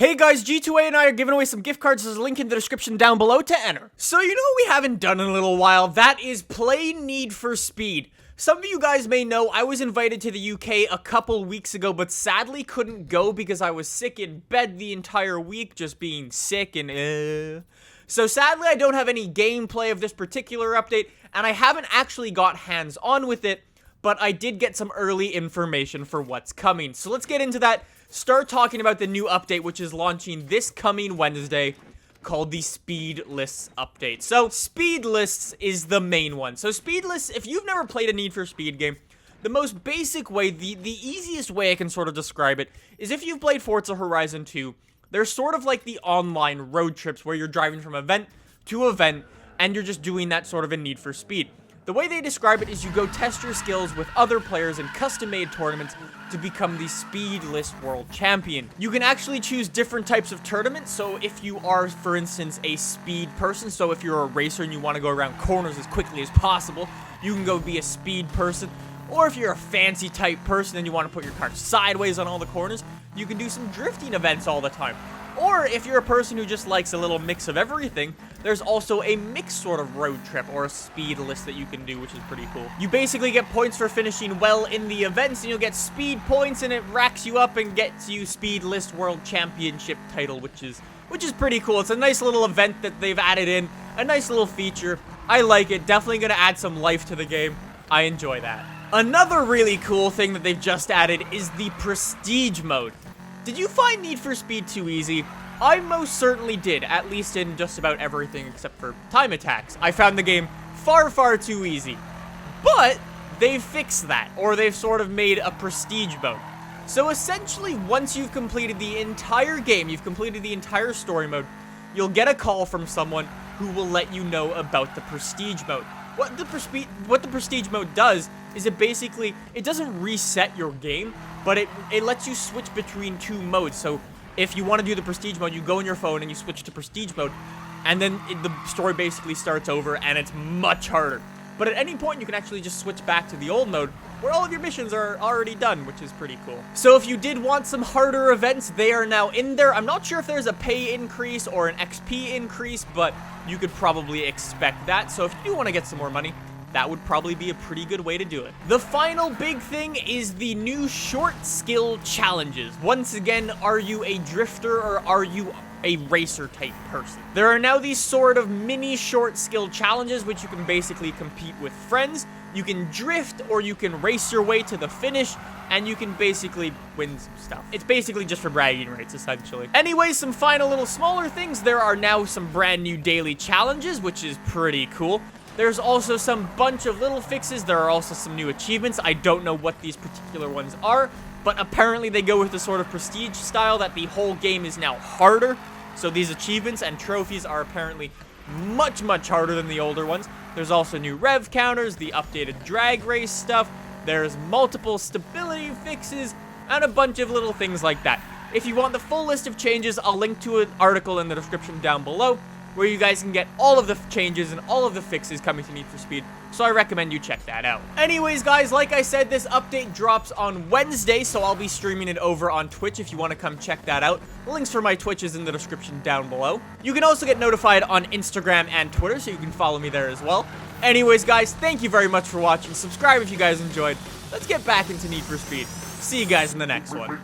Hey guys, G2A and I are giving away some gift cards. There's a link in the description down below to enter. So you know what we haven't done in a little while? That is play Need for Speed. Some of you guys may know I was invited to the UK a couple weeks ago, but sadly couldn't go because I was sick in bed the entire week, just being sick and So sadly I don't have any gameplay of this particular update, and I haven't actually got hands-on with it, but I did get some early information for what's coming. So let's get into that. Start talking about the new update, which is launching this coming Wednesday, called the Speedlist update. So, Speedlists is the main one. So, Speedlists, if you've never played a Need for Speed game, the most basic way, the easiest way I can sort of describe it, is if you've played Forza Horizon 2, they're sort of like the online road trips where you're driving from event to event, and you're just doing that sort of in Need for Speed. The way they describe it is you go test your skills with other players in custom-made tournaments to become the Speedlist World Champion. You can actually choose different types of tournaments, so if you are, for instance, a speed person, so if you're a racer and you want to go around corners as quickly as possible, you can go be a speed person. Or if you're a fancy type person and you want to put your car sideways on all the corners, you can do some drifting events all the time. Or if you're a person who just likes a little mix of everything, there's also a mixed sort of road trip or a speed list that you can do, which is pretty cool. You basically get points for finishing well in the events, and you'll get speed points, and it racks you up and gets you Speed List World Championship title, which is pretty cool. It's a nice little event that they've added in, a nice little feature. I like it. Definitely gonna add some life to the game. I enjoy that. Another really cool thing that they've just added is the Prestige mode. Did you find Need for Speed too easy? I most certainly did, at least in just about everything except for time attacks. I found the game far, far too easy. But they've fixed that, or they've sort of made a Prestige mode. So essentially, once you've completed the entire game, you've completed the entire story mode, you'll get a call from someone who will let you know about the Prestige mode. What the Prestige mode does is it doesn't reset your game, but it lets you switch between two modes. So if you want to do the Prestige mode, you go in your phone and you switch to Prestige mode, and then the story basically starts over and it's much harder. But at any point, you can actually just switch back to the old mode where all of your missions are already done, which is pretty cool. So if you did want some harder events, they are now in there. I'm not sure if there's a pay increase or an XP increase, but you could probably expect that. So if you do want to get some more money, that would probably be a pretty good way to do it. The final big thing is the new short skill challenges. Once again, are you a drifter or are you a racer type person? There are now these sort of mini short skill challenges which you can basically compete with friends. You can drift or you can race your way to the finish, and you can basically win some stuff. It's basically just for bragging rights, essentially. Anyway, some final little smaller things. There are now some brand new daily challenges, which is pretty cool. There's also some bunch of little fixes. There are also some new achievements. I don't know what these particular ones are, but apparently they go with the sort of Prestige style that the whole game is now harder. So these achievements and trophies are apparently much, much harder than the older ones. There's also new rev counters, the updated drag race stuff. There's multiple stability fixes, and a bunch of little things like that. If you want the full list of changes, I'll link to an article in the description down below, where you guys can get all of the changes and all of the fixes coming to Need for Speed, so I recommend you check that out. Anyways, guys, like I said, this update drops on Wednesday, so I'll be streaming it over on Twitch if you want to come check that out. The links for my Twitch is in the description down below. You can also get notified on Instagram and Twitter, so you can follow me there as well. Anyways, guys, thank you very much for watching. Subscribe if you guys enjoyed. Let's get back into Need for Speed. See you guys in the next one.